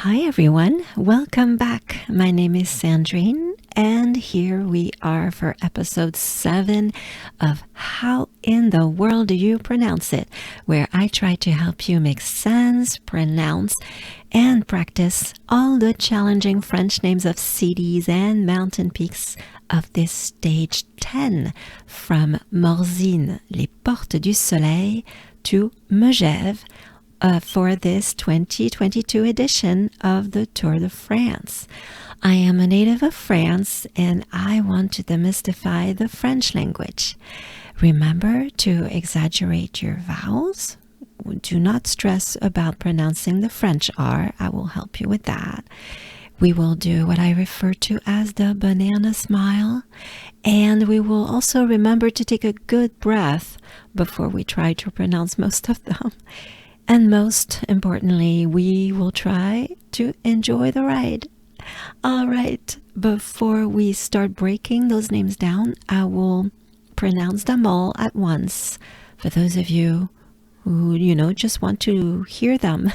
Hi everyone, welcome back. My name is Sandrine and here we are for episode 7 of How in the World Do You Pronounce It, where I try to help you make sense, pronounce, and practice all the challenging French names of cities and mountain peaks of this stage 10, from Morzine, les Portes du Soleil, to Megève, for this 2022 edition of the Tour de France. I am a native of France and I want to demystify the French language. Remember to exaggerate your vowels. Do not stress about pronouncing the French R. I will help you with that. We will do what I refer to as the banana smile, and we will also remember to take a good breath before we try to pronounce most of them. And most importantly, we will try to enjoy the ride. All right, before we start breaking those names down, I will pronounce them all at once. For those of you who, just want to hear them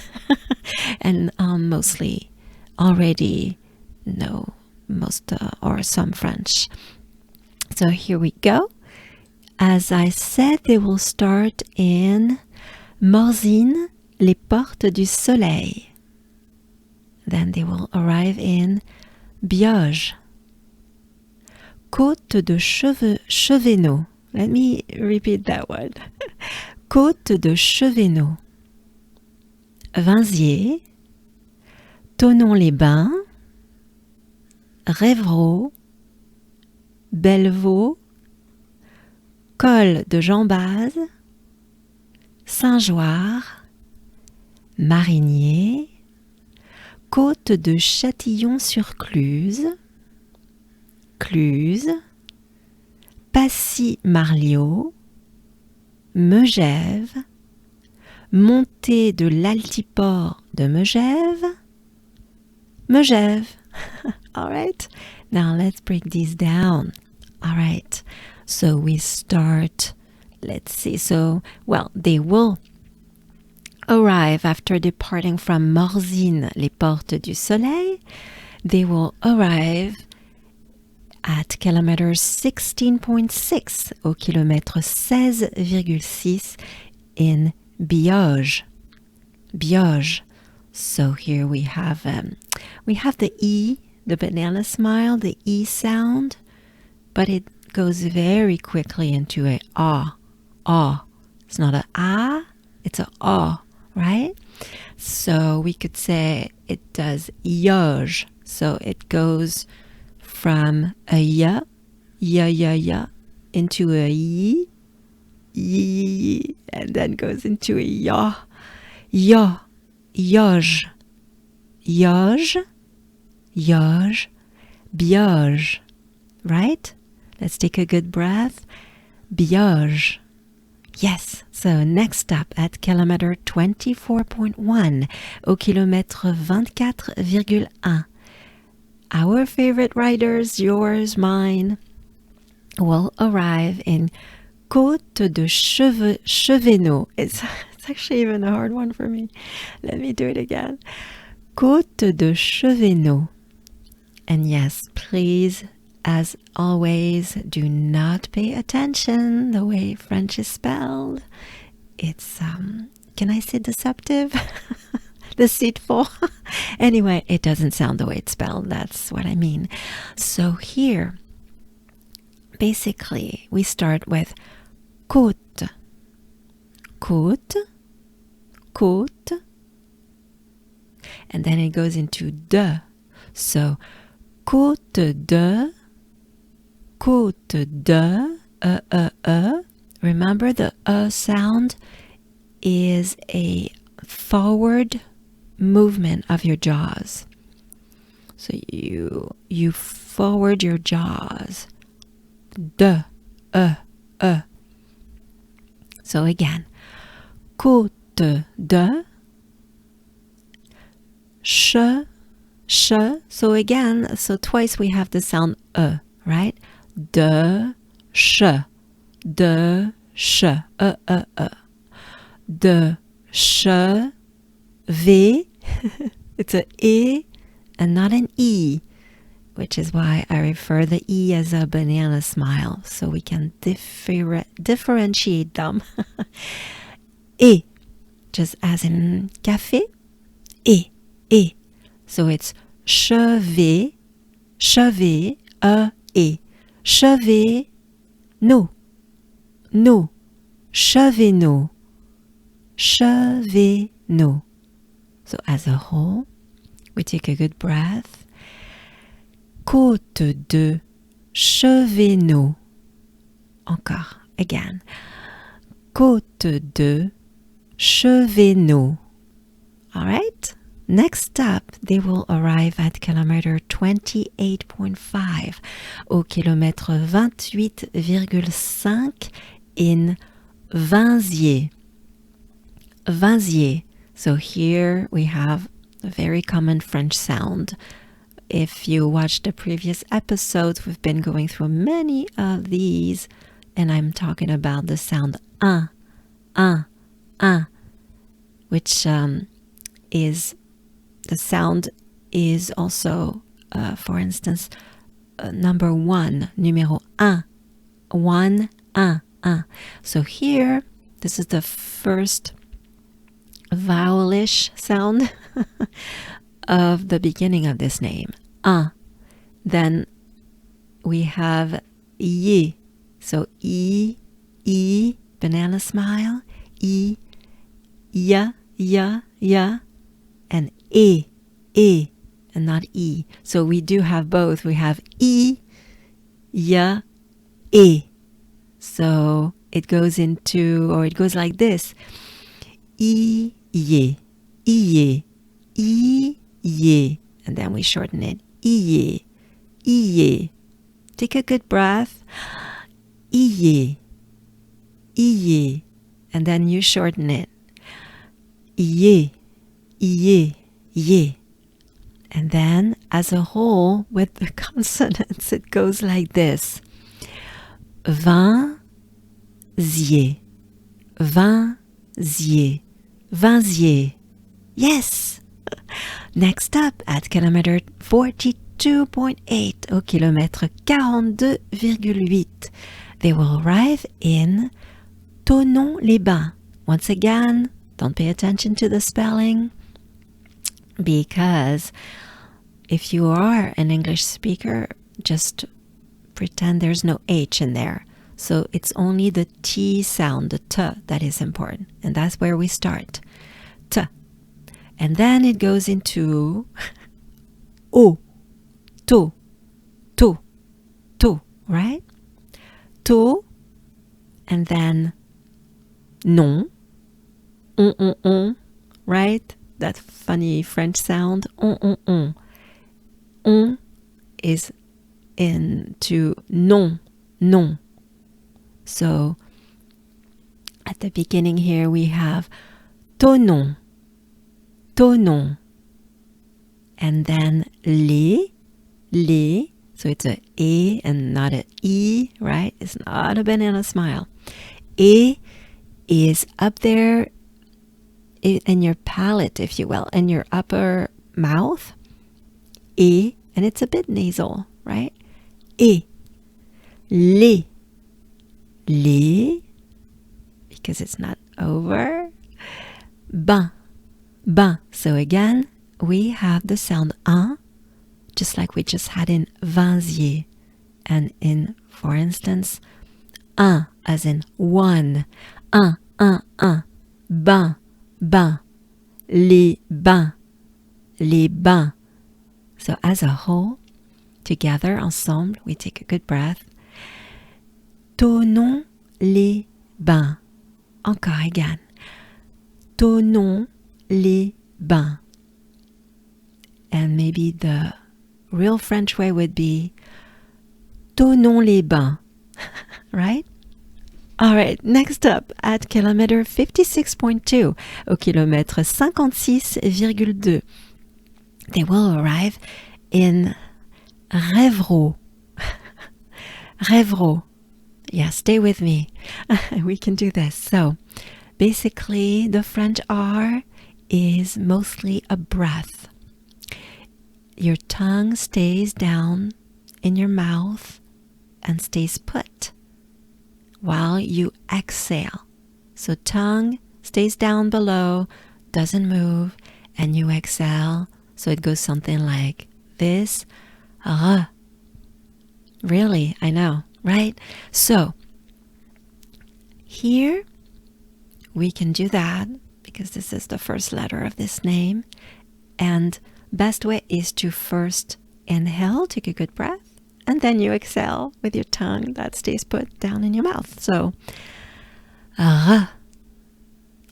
and mostly already know most or some French. So here we go. As I said, they will start in Morzine, les Portes du Soleil. Then they will arrive in Biauge, Côte de Chevenot. Let me repeat that one. Côte de Chevenot, Vinziers, Thonon-les-Bains, Rèvreau, Bellevaux, Col de Jambaz, Saint-Joire, Marigné, Côte de Châtillon-sur-Cluse, Cluse, Passy-Marliot, Megève, Montée de l'Altiport de Megève, Megève. All right, now let's break these down. All right, so we start. Let's see. So, they will arrive after departing from Morzine, les Portes du Soleil. They will arrive at kilometer 16.6, au kilomètre 16,6 in Biauge. Biauge. So here we have the E, the banana smile, the E sound, but it goes very quickly into a ah. Ah. It's not a ah, it's a ah, right? So we could say it does yoj. So it goes from a ya, into a yi, and then goes into a ya, yoj, biauge, right? Let's take a good breath. Biauge. Yes, so next up at kilometer 24.1, au kilomètre 24,1. Our favorite riders, yours, mine, will arrive in Côte de Chevenot. It's actually even a hard one for me. Let me do it again. Côte de Chevenot. And yes, please, as always, do not pay attention the way French is spelled. It's, can I say deceptive? Deceitful. Anyway, it doesn't sound the way it's spelled. That's what I mean. So here, basically, we start with côte, côte, côte, and then it goes into de. So, côte de, côte de, Remember, the sound is a forward movement of your jaws. So you forward your jaws. De, So again, côte de, ch. So again, so twice we have the sound right? De, ch, de, ch, de, che, V, It's a E and not an E, which is why I refer the E as a banana smile, so we can differentiate them. E, just as in café. E. So it's chevet, chevet, E. Chevet, no, chevet, no. So as a whole, we take a good breath. Côte de Chevenot. Encore, again. Côte de Chevenot. All right? Next up, they will arrive at kilometer 28.5, au kilomètre 28,5 in Vinziers. Vinziers. So here we have a very common French sound. If you watched the previous episodes, we've been going through many of these, and I'm talking about the sound un, which is, the sound is also, for instance, number one, numéro un, one, un. So here, this is the first vowelish sound of the beginning of this name. Then we have ye. So e, banana smile, e, ya, and e, and not e. So we do have both. We have e, ya, e. So it goes into, or it goes like this. E, ye. And then we shorten it. Iye. Take a good breath. Iye. And then you shorten it. Iye. And then as a whole, with the consonants, it goes like this. Vinziers. Yes! Next up, at kilometer 42.8, au kilomètre 42,8, they will arrive in Thonon-les-Bains. Once again, don't pay attention to the spelling, because if you are an English speaker, just pretend there's no H in there. So it's only the T sound, the T, that is important. And that's where we start. T. And then it goes into O, to, right? To, and then non, on, right? That funny French sound, on. On is into non. So at the beginning here we have Thonon, and then les, so it's a E and not a E, right? It's not a banana smile. E is up there in your palate, if you will, in your upper mouth. E, and it's a bit nasal, right? E, les, because it's not over. Bain. So again, we have the sound un, just like we just had in Vinziers. And in, for instance, un, as in one. Un. Bain. Les bains. So as a whole, together, ensemble, we take a good breath. Thonon-les-Bains. Encore again. Thonon-les-Bains. And maybe the real French way would be Thonon-les-Bains. Right? All right, next up, at kilometer 56.2, au kilomètre 56,2, they will arrive in Rêveraud. Yeah, stay with me. We can do this. So, basically, the French R is mostly a breath. your tongue stays down in your mouth and stays put while you exhale. So tongue stays down below, doesn't move, and you exhale. So it goes something like this. Really, I know, right? So here we can do that because this is the first letter of this name. And best way is to first inhale, take a good breath, and then you exhale with your tongue that stays put down in your mouth. So,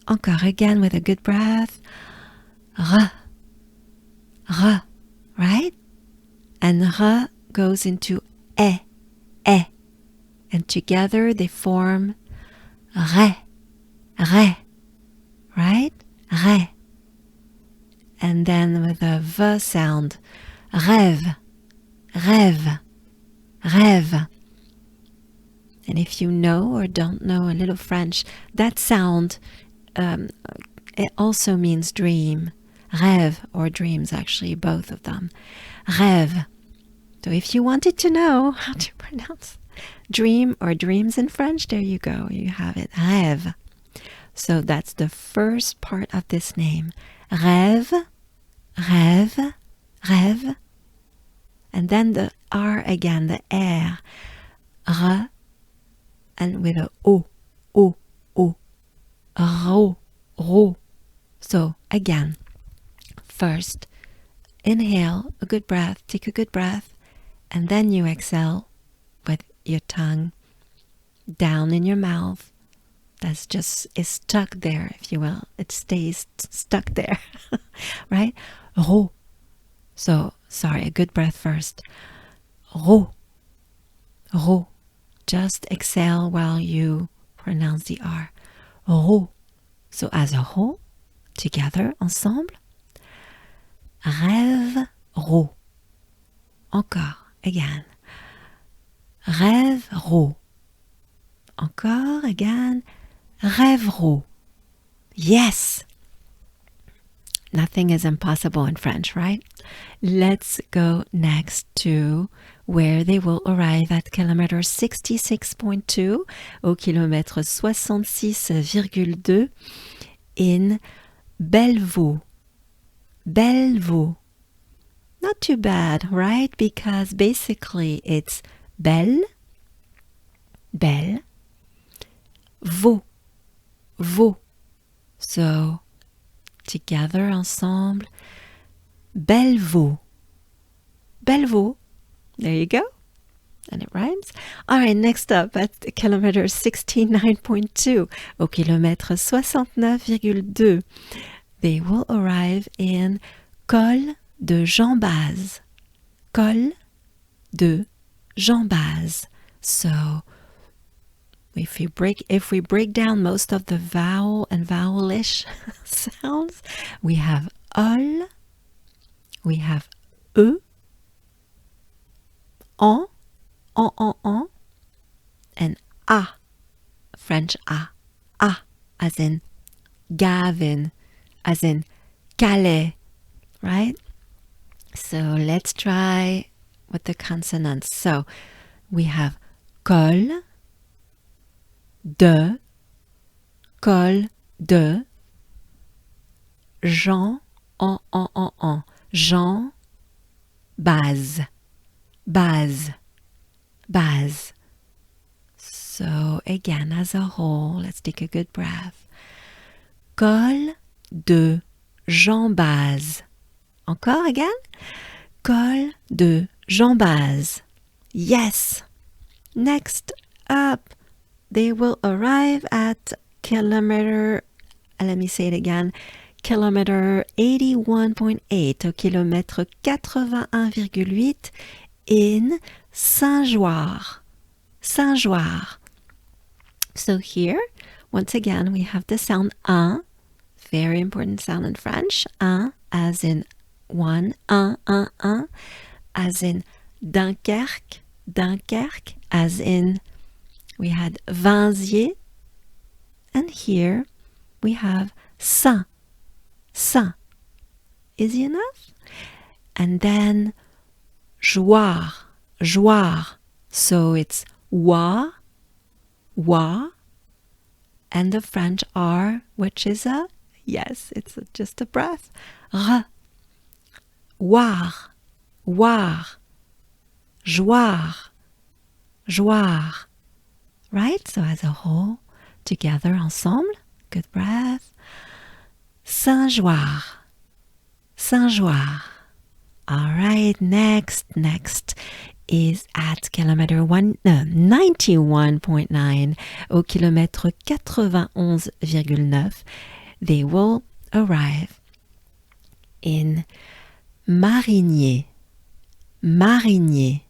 encore again with a good breath. Right? And goes into e. And together they form re. Right? Re. And then with a v sound, rêve. And if you know or don't know a little French, that sound it also means dream. Rêve or dreams, actually, both of them. Rêve. So if you wanted to know how to pronounce dream or dreams in French, there you go. You have it. Rêve. So that's the first part of this name. Rêve. And then the R again, the R. R. And with a O. Ro. So again, first, inhale a good breath, take a good breath, and then you exhale with your tongue down in your mouth. That's just is stuck there, if you will. It stays stuck there, right? Ro. So, sorry, a good breath first. Ro. Just exhale while you pronounce the R. Ro. So, as a whole, together, ensemble. Rêve-ro. Encore, again. Rêve-ro. Encore, again. Rêve-ro. Yes! Nothing is impossible in French, right? Let's go next to where they will arrive at kilometer 66.2 au kilomètre 66,2 in Bellevaux. Not too bad, right? Because basically it's belle, vaux. So together, ensemble, Bellevaux. There you go. And it rhymes. All right, next up at kilometer 69.2 au kilomètre 69,2. They will arrive in Col de Jambaz. So if we break down most of the vowel and vowelish sounds, we have ol, we have e, en, and a, French a, as in Gavin, as in Calais, right? So let's try with the consonants. So we have col de, Jean, Jean, base. So again, as a whole, let's take a good breath. Col de Jambaz. Encore again. Col de Jambaz. Yes. Next up, they will arrive at kilometer, let me say it again, kilometer 81.8 au kilomètre 81,8 in Saint-Joire. So here, once again, we have the sound un, very important sound in French, un, as in one, un, as in Dunkerque, as in we had Vinzier, and here we have Saint. Easy enough? and then joie, joie. So it's wa, and the French R, which is yes, it's just a breath. R, war, joie, joie. Right? So as a whole, together, ensemble. Good breath. Saint-Joire, Saint-Joire. All right, next is at kilometer 91.9 au kilomètre 91,9. They will arrive in Marigny. Marigny.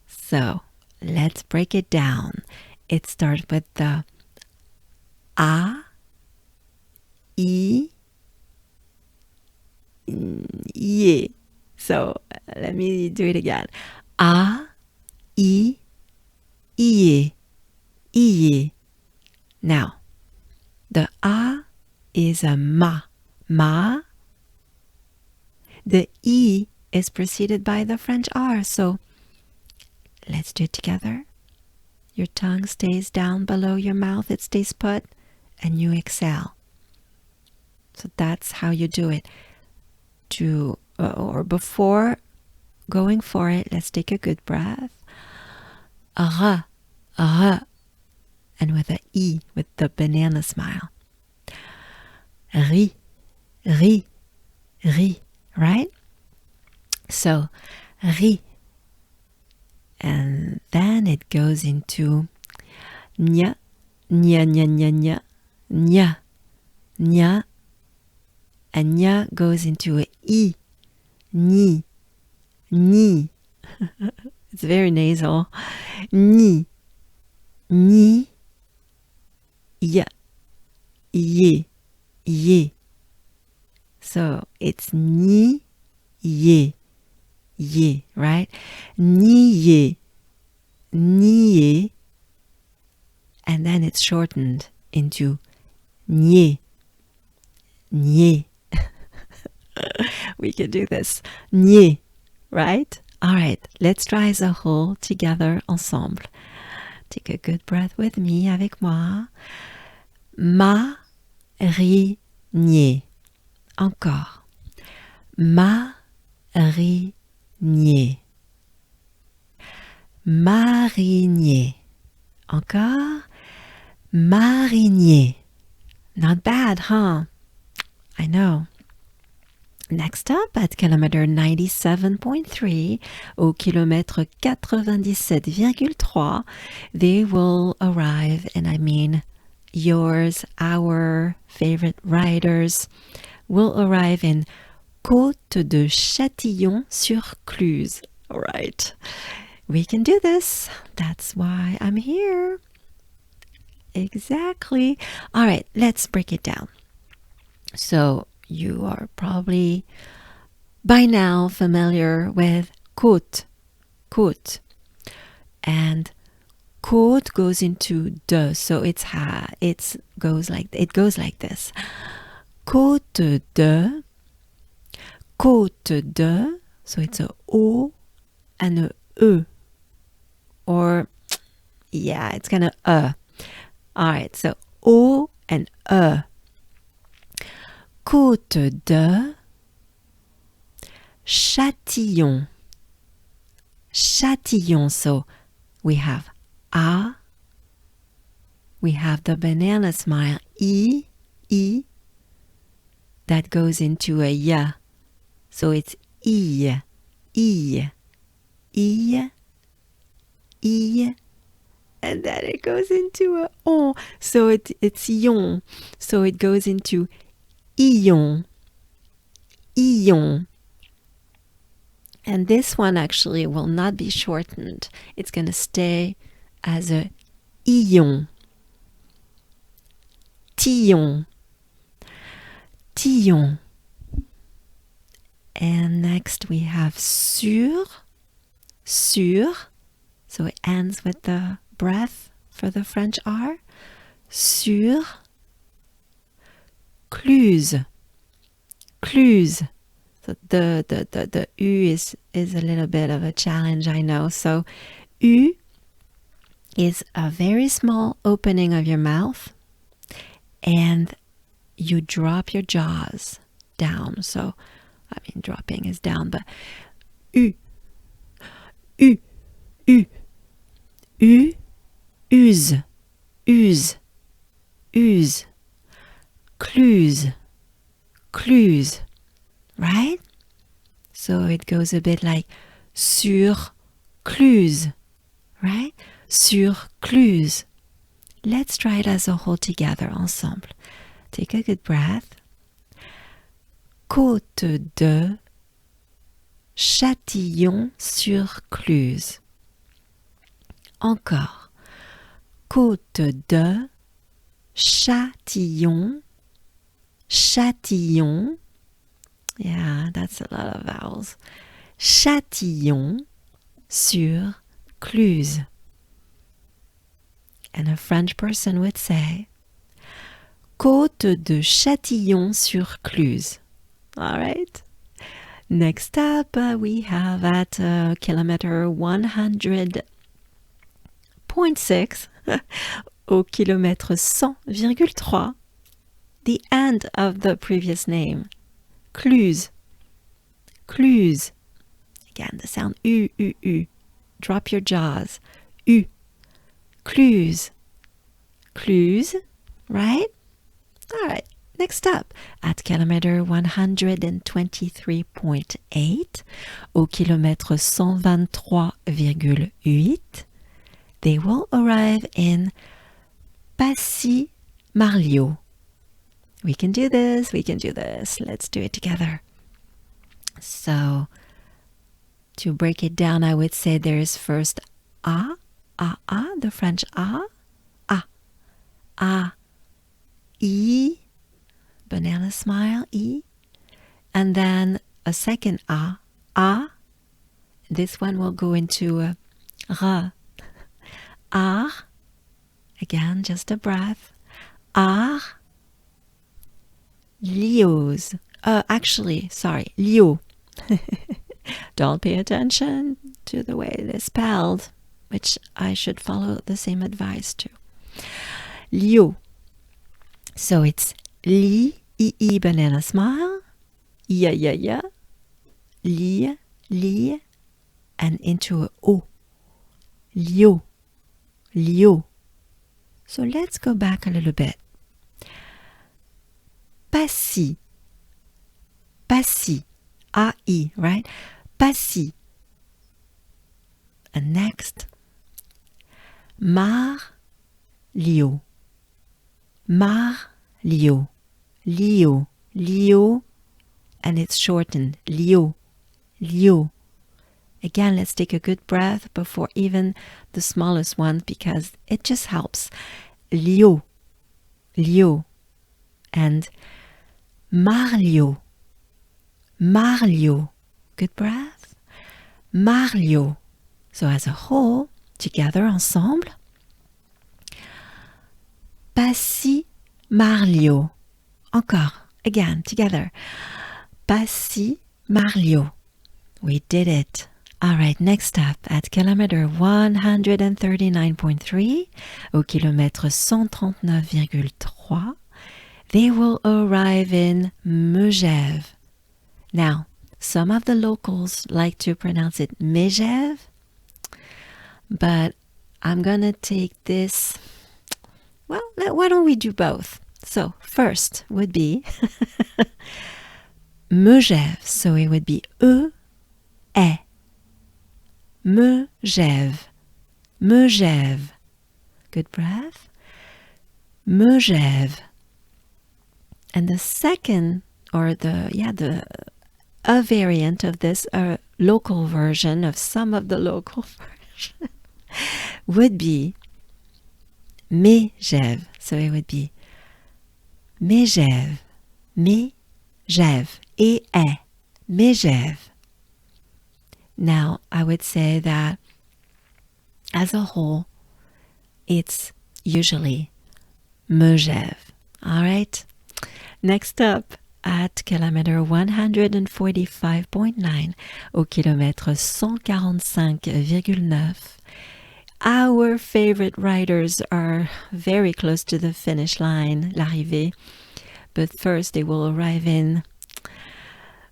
So let's break it down. It starts with the A, I, Y. So let me do it again. A, I, Y. I. Now, the A is a ma. Ma. The I is preceded by the French R. So let's do it together. Your tongue stays down below your mouth. It stays put. And you exhale. So that's how you do it. Or before going for it, let's take a good breath. And with the I, with the banana smile. Ri, right? So, ri. And then it goes into nya, nya. And nya goes into a I. Ni. It's very nasal. Ni. Ya. Ye. So it's ni, ye, right? Ni, ye. And then it's shortened into nye. We can do this. Nye, right? All right, let's try as a whole together ensemble. Take a good breath with me, avec moi. Marigny. Encore. Marigny. Marinier. Encore. Marinier. Not bad, huh? I know. Next up, at kilometer 97.3, au kilomètre 97,3, they will arrive, and I mean yours, our favorite riders, will arrive in Côte de Châtillon-sur-Cluse. All right, we can do this. That's why I'm here. Exactly. All right, let's break it down. So you are probably by now familiar with côte. And côte goes into de, so it goes like this. Côte de, so it's a O and a E. Or yeah, it's kind of All right, so O and E. Côte de Châtillon. So we have A, we have the banana smile, I, that goes into a ya. So it's I, and then it goes into a on. So it's yon. So it goes into Ion. And this one actually will not be shortened. It's going to stay as a Ion. Tillon. And next we have sur. So it ends with the breath for the French R. Sur. Cluse. So the U is a little bit of a challenge, I know. So U is a very small opening of your mouth, and you drop your jaws down. So, I mean, dropping is down, but U, U, U, U, use, use, use, cluse, cluse, right? So it goes a bit like sur cluse, right? Sur cluse. Let's try it as a whole together, ensemble. Take a good breath. Côte de Châtillon-sur-Cluse. Encore. Côte de Châtillon. Châtillon. Yeah, that's a lot of vowels. Châtillon-sur-Cluse. And a French person would say, Côte de Châtillon-sur-Cluse. All right. Next up, we have at kilometer 100.6 au kilomètre 100,3, the end of the previous name. Cluse. Cluse. Again, the sound U, U, U. Drop your jaws. U. Cluse. Cluse. Right? All right. Next up, at kilometer 123.8, au kilomètre 123,8, they will arrive in Passy-Marliot. We can do this, we can do this. Let's do it together. So, to break it down, I would say there is first A, the French A, E, banana smile, E, and then a second A. This one will go into R. R, again, just a breath. R, lios. Lio. Don't pay attention to the way it is spelled, which I should follow the same advice too. Lio. So it's li, I, banana smile, ya, li, and into a O. Lio, lio. So let's go back a little bit. Passy, A-I, right? Passy. And next, Marliot, Marliot, Lio, and it's shortened, Lio. Again, let's take a good breath before even the smallest one because it just helps. Lio, and Marliot, good breath. Marliot. So as a whole, together, ensemble. Passy-Marliot. Encore, again, together. Passy-Marliot. We did it. All right, next up, at kilometer 139.3, au kilomètre 139,3, they will arrive in Megève. Now, some of the locals like to pronounce it Megève, but I'm gonna take this, well, why don't we do both? So, first would be Megève, so it would be E, Megève, good breath, Megève. And the second, or a variant of this, a local version of some of the local version, would be Megève. So it would be Megève, Megève. Now, I would say that as a whole, it's usually Megève. All right? Next up, at kilometer 145.9 au kilomètre 145,9. Our favorite riders are very close to the finish line, l'arrivée. But first they will arrive in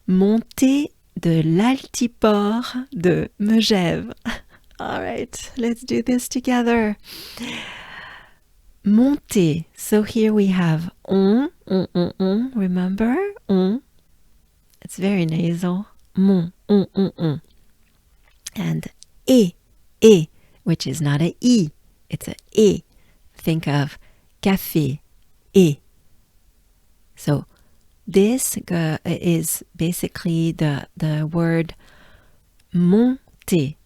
Montée de l'Altiport de Megève. All right, let's do this together. Montée. So here we have on, remember? On. It's very nasal. Mon, on. And et, which is not a I, it's a e. Think of café, et. So this is basically the word monter,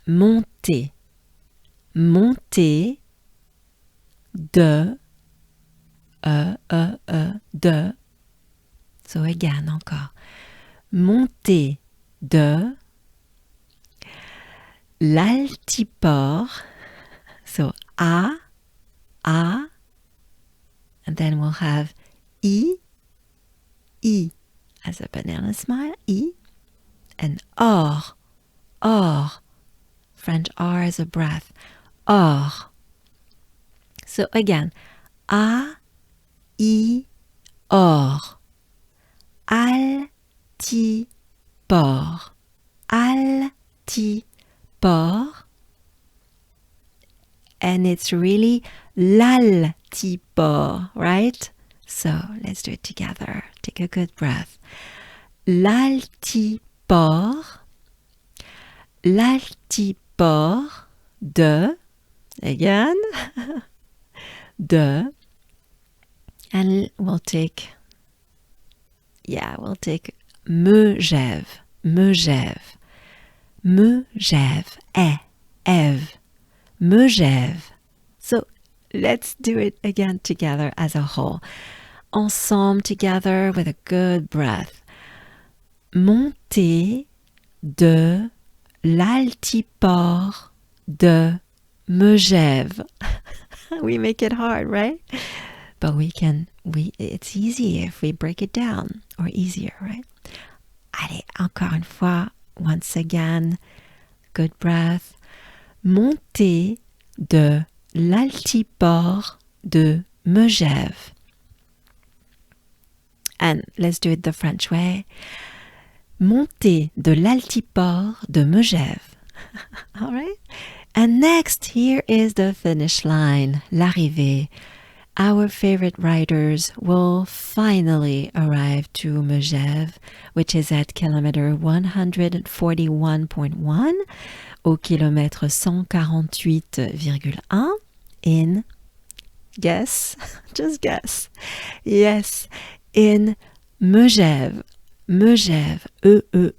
monter, monter de, de. So again, encore. Monter de l'Altiport. So a, and then we'll have I as a banana smile, I, and or, French R as a breath, or. So again, a, I, or, altiport, altiport, and it's really l'altiport, right? So let's do it together. Take a good breath. L'altiport, l'altiport de, again, de, and we'll take Megève, Megève, Megève, Ève, Megève. So let's do it again together as a whole. Ensemble together with a good breath. Montée de l'Altiport de Megève. We make it hard, right? But it's easy if we break it down, or easier, right? Allez, encore une fois, once again, good breath. Montée de l'Altiport de Megève. And let's do it the French way. Montée de l'Altiport de Megève. All right? And next, here is the finish line, l'arrivée. Our favorite riders will finally arrive to Megève, which is at kilometer 141.1 au kilomètre 148,1 in, guess, just guess, yes, in Megève, Megève, Megève,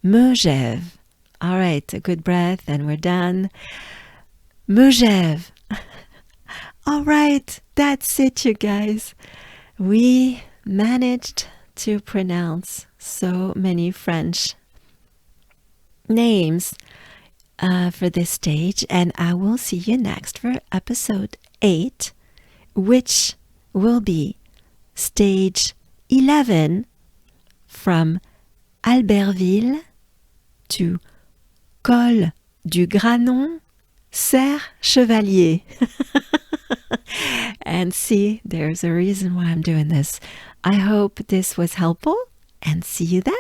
Megève. All right, a good breath and we're done. Megève. All right, that's it, you guys. We managed to pronounce so many French names for this stage, and I will see you next for episode 8, which will be stage 11 from Albertville to Col du Granon, Serre Chevalier. And see, there's a reason why I'm doing this. I hope this was helpful, and see you then.